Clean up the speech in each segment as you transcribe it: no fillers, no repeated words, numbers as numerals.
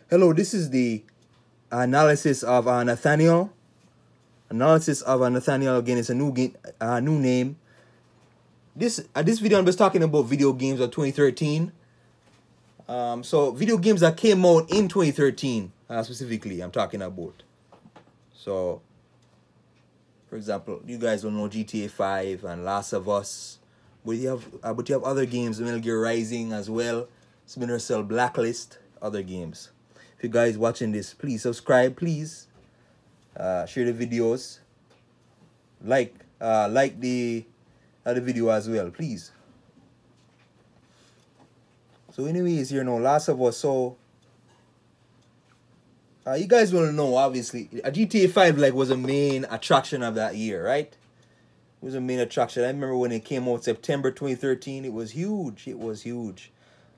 Hello, this is the analysis of Nathaniel. Analysis of Nathaniel. Again, it's a new game, new name. This video I'm just talking about video games of 2013. So video games that came out in 2013 specifically I'm talking about. So, for example, you guys don't know GTA 5 and Last of Us, but you have other games, Metal Gear Rising as well, Splinter Cell Blacklist, other games. If you guys watching this, please subscribe, please share the videos, like the video as well, please. So anyways, you know, Last of Us. So you guys want to know, obviously, GTA 5 like was a main attraction of that year, right? It was a main attraction. I remember when it came out September 2013. It was huge. It was huge.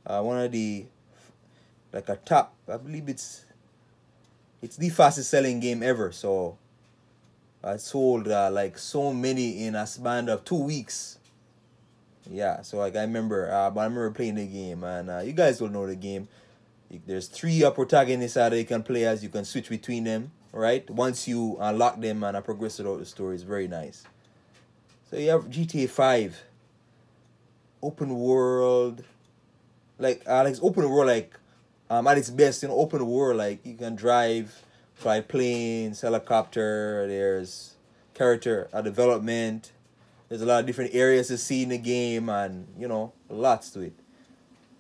One of the, like a top, I believe it's the fastest selling game ever. So I sold like so many in a span of 2 weeks. Yeah, so like I remember, but I remember playing the game, and you guys will know the game. There's 3 protagonists that you can play as. You can switch between them, right? Once you unlock them and progress throughout the story, it's very nice. So you have GTA 5, open world, like it's open world like at its best, you know, open world, like you can drive, fly planes, helicopter. There's character development. There's a lot of different areas to see in the game, and you know, lots to it.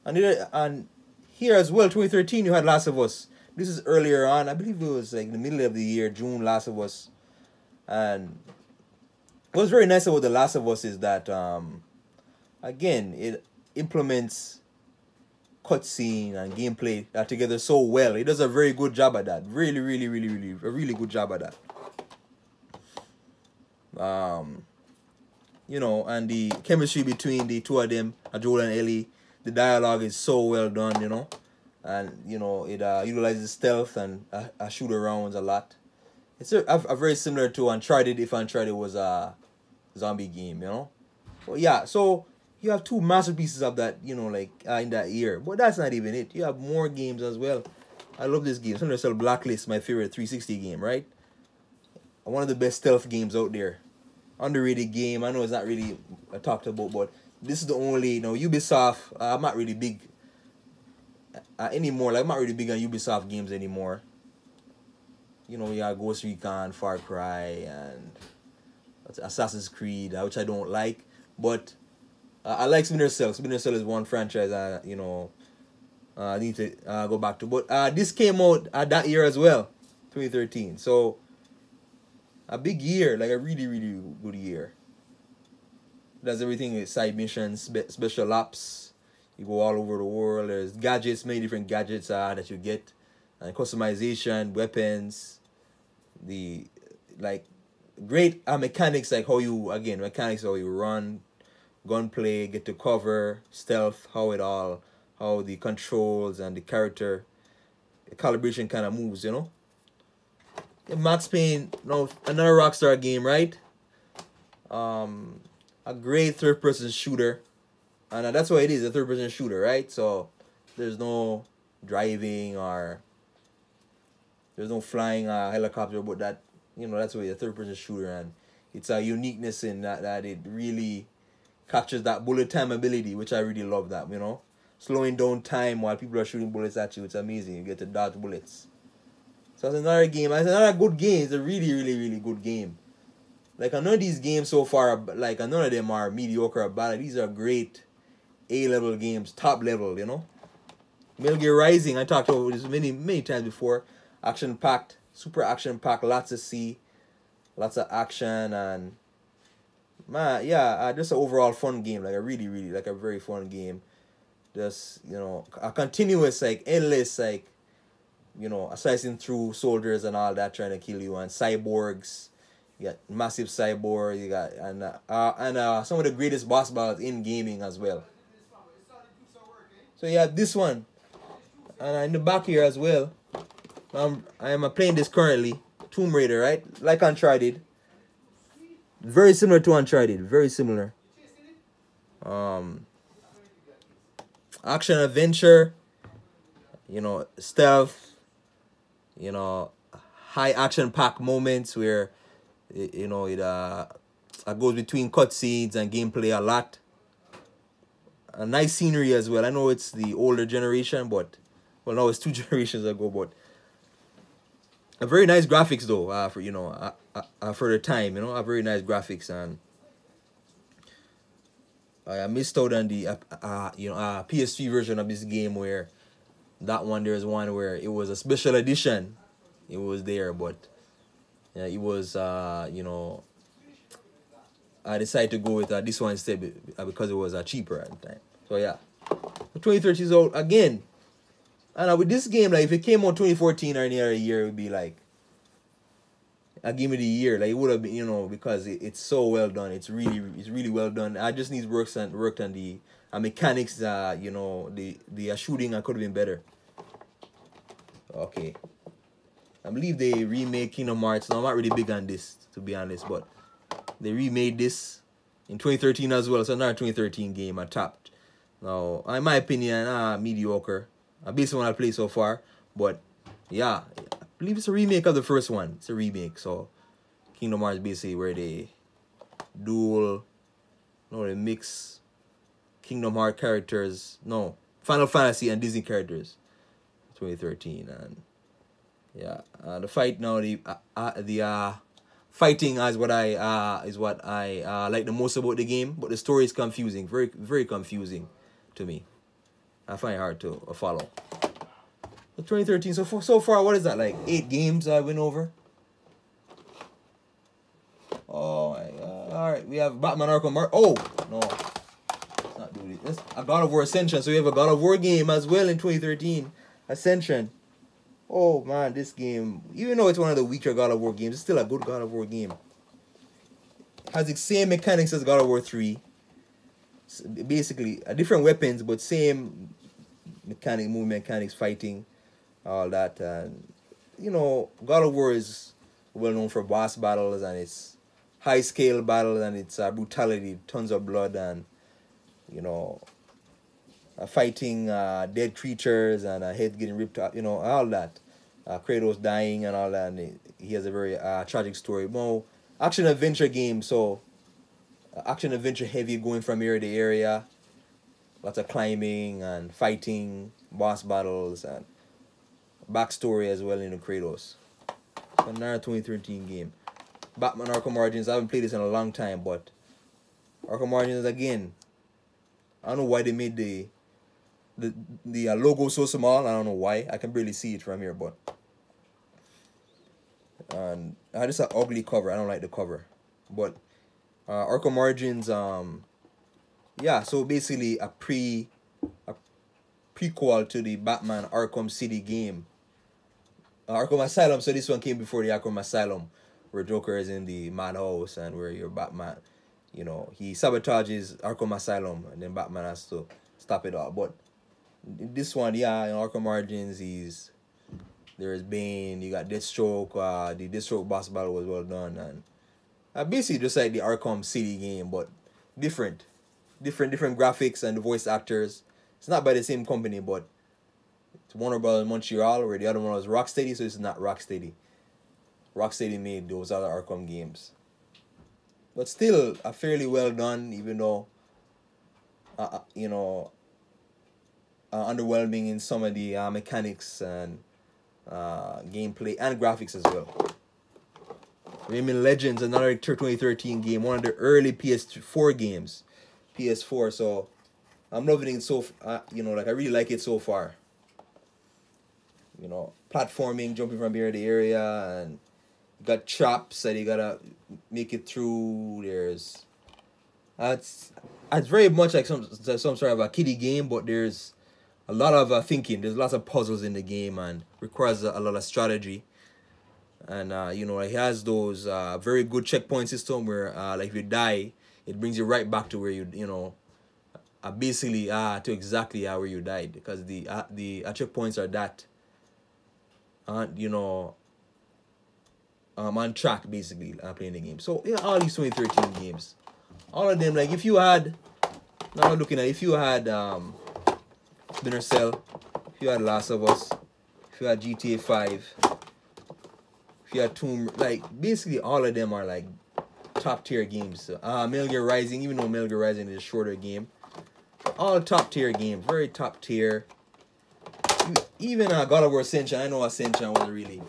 And here as well, 2013, you had Last of Us. This is earlier on. I believe it was like in the middle of the year, June, Last of Us. And what's very nice about the Last of Us is that, again, it implements cutscene and gameplay together so well. It does a very good job at that. Really, really, really, really, a really good job at that. You know, and the chemistry between the two of them, Joel and Ellie, the dialogue is so well done, you know, and you know it utilizes stealth and shoot arounds a lot. It's a very similar to Uncharted, if Uncharted was a zombie game, you know. But yeah, so you have 2 masterpieces of that, you know, like in that year. But that's not even it. You have more games as well. I love this game. Splinter Cell Blacklist, my favorite 360 game, right? One of the best stealth games out there. Underrated game. I know it's not really talked about, but this is the only, you know, Ubisoft. I'm not really big anymore. Like, I'm not really big on Ubisoft games anymore. You know, you have Ghost Recon, Far Cry, and Assassin's Creed, which I don't like. But I like Splinter Cell. Splinter Cell is one franchise I need to go back to. But this came out that year as well, 2013. So a big year, like a really, really good year. Does everything with side missions, special ops. You go all over the world. There's gadgets, many different gadgets that you get, and customization, weapons, the like great mechanics, like how you run, gunplay, get to cover, stealth, how the controls and the character the calibration kind of moves, you know. Max Payne, no, another Rockstar game, right? A great third-person shooter, and that's what it is, a third-person shooter, right? So there's no driving or there's no flying a helicopter, but that, you know, that's what a third-person shooter, and it's a uniqueness in that it really captures that bullet time ability, which I really love. That, you know, slowing down time while people are shooting bullets at you. It's amazing. You get to dodge bullets. So it's another game. It's another good game. It's a really, really, really good game. Like, none of these games so far, like, none of them are mediocre or bad. These are great A-level games, top level, you know. Metal Gear Rising, I talked about this many, many times before. Action-packed, super action-packed, lots to see, lots of action, and man, yeah, just an overall fun game. Like, a really, really, like, a very fun game. Just, you know, a continuous, like, endless, like, you know, slicing through soldiers and all that, trying to kill you, and cyborgs. You got massive cyborg. You got and some of the greatest boss battles in gaming as well. So you have this one, and in the back here as well. I am playing this currently, Tomb Raider, right? Like Uncharted. Very similar to Uncharted. Very similar. Action adventure. You know, stealth. you know, high action packed moments where it goes between cutscenes and gameplay a lot. A nice scenery as well. I know it's the older generation, but well, no, it's 2 generations ago. But a very nice graphics though. For the time, a very nice graphics, and I missed out on the PS3 version of this game where there's one where it was a special edition. It was there, but it was I decided to go with this one instead because it was cheaper at the time. So yeah, 2013 is out again. And with this game, like if it came out 2014 or any other year, it would be like a game of the year. Like it would have been, because it's so well done. It's really well done. I just need worked on the mechanics. The shooting could have been better. Okay, I believe they remade Kingdom Hearts. Now I'm not really big on this, to be honest, but they remade this in 2013 as well. So another 2013 game I topped. Now, in my opinion, mediocre. Based on what I played so far, but yeah, I believe it's a remake of the first one. It's a remake. So Kingdom Hearts basically where they they mix Kingdom Hearts characters, Final Fantasy and Disney characters. 2013, and yeah, the fight now, the fighting is what I like the most about the game, but the story is confusing, very very confusing to me. I find it hard to follow. But 2013, so far, what is that, like 8 games I went over? Oh my god. Alright, we have Batman Arkham. Oh, no. Let's not do this. That's a God of War Ascension. So we have a God of War game as well in 2013. Ascension. Oh man, this game, even though it's one of the weaker God of War games, it's still a good God of War game. Has the same mechanics as God of War 3. Basically, different weapons, but same movement mechanics, fighting, all that. And God of War is well known for boss battles and its high scale battles and its brutality, tons of blood, and fighting dead creatures and heads getting ripped out, all that. Kratos dying and all that, and he has a very tragic story. Well, action adventure game, so action adventure heavy, going from area to area, lots of climbing and fighting, boss battles, and backstory as well in the Kratos. Another 2013 game. Batman Arkham Origins. I haven't played this in a long time, but Arkham Origins again. I don't know why they made the logo so small. I don't know why. I can barely see it from here, but and just an ugly cover. I don't like the cover, but Arkham Origins. Yeah. So basically a prequel to the Batman Arkham City game. Arkham Asylum. So this one came before the Arkham Asylum, where Joker is in the madhouse and where you're Batman. He sabotages Arkham Asylum and then Batman has to stop it all. But this one, yeah, in Arkham Origins, there's Bane, you got Deathstroke. The Deathstroke boss battle was well done, and basically just like the Arkham City game, but different graphics and the voice actors. It's not by the same company, but it's Warner Bros. Montreal, where the other one was Rocksteady, so it's not Rocksteady. Rocksteady made those other Arkham games, but still a fairly well done, even though underwhelming in some of the mechanics and gameplay and graphics as well. Rayman Legends, another 2013 game, one of the early PS4 games, PS4. So I'm loving it so. I really like it so far. Platforming, jumping from area to area, and you got traps that you gotta make it through. There's it's very much like some sort of a kiddie game, but there's a lot of thinking. There's lots of puzzles in the game and requires a lot of strategy. And it has those very good checkpoint system where like if you die, it brings you right back to where basically to exactly where you died, because the checkpoints are that on track basically playing the game. So yeah, all these 2013 games, all of them, like if you had Splinter Cell, if you had Last of Us, if you had GTA 5, If you had Tomb, like basically all of them are like top tier games. Metal Gear Rising, even though Metal Gear Rising is a shorter game, all top tier games, very top tier. Even God of War Ascension, I know Ascension wasn't really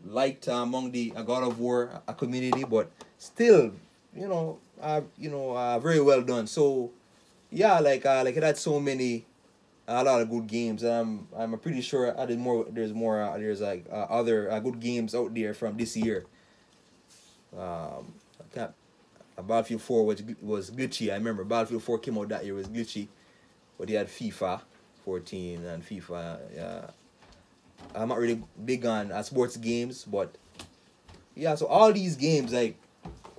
liked among the God of War community, but still, very well done. So yeah, like it had so many, a lot of good games. I'm pretty sure there's like other good games out there from this year. I can't. Battlefield 4 was glitchy. I remember Battlefield 4 came out that year, was glitchy, but they had FIFA 14 and FIFA. I'm not really big on sports games, but yeah. So all these games, like,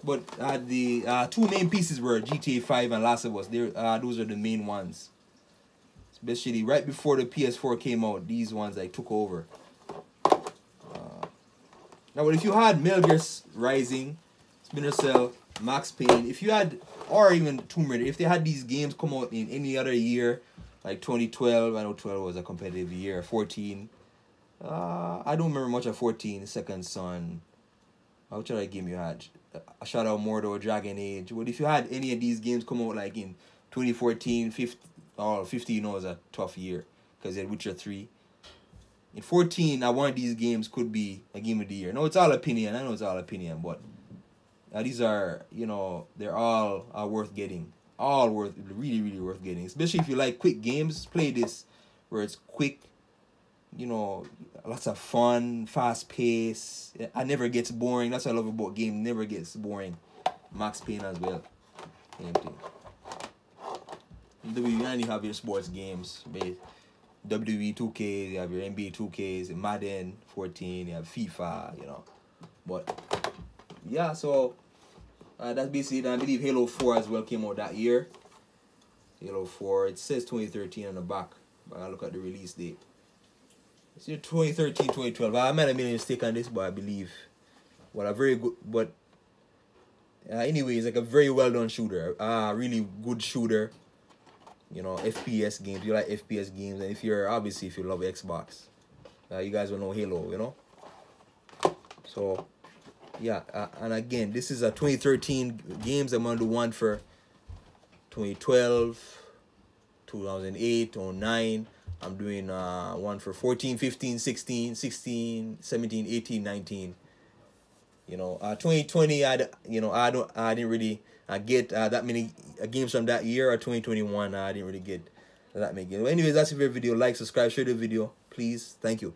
but the two main pieces were GTA 5 and Last of Us. Those are the main ones. Especially right before the PS4 came out, these ones like took over. Now, but if you had Metal Gear Rising, Splinter Cell, Max Payne, if you had, or even Tomb Raider, if they had these games come out in any other year, like 2012, I know 12 was a competitive year, 14, I don't remember much of 14, Second Son, which other game you had? Shadow of Mordor, Dragon Age. But if you had any of these games come out like in 2014, 15 was a tough year, because they had Witcher 3. In 14, one of these games could be a game of the year. No, it's all opinion. I know it's all opinion, but these are, they're all worth getting. All really, really worth getting. Especially if you like quick games, play this, where it's quick, lots of fun, fast pace. It never gets boring. That's what I love about game. Never gets boring. Max Payne as well. Same thing. You have your sports games. WWE 2K, you have your NBA 2Ks, Madden 14, you have FIFA, But yeah, so that's basically it. I believe Halo 4 as well came out that year. Halo 4, it says 2013 on the back, but I look at the release date. It's 2013, 2012. I might have made a mistake on this, but I believe. But a very good, but anyway, it's like a very well done shooter. Really good shooter. FPS games. You like FPS games, and if you love Xbox, you guys will know Halo. So yeah, and again, this is a 2013 games. I'm gonna do one for 2012, 2008, 2009. I'm doing one for 14, 15, 16, 16, 17, 18, 19. 2020, I didn't really get that many games from that year. Or 2021, I didn't really get that many games. Well, anyways, that's your video. Like, subscribe, share the video, please. Thank you.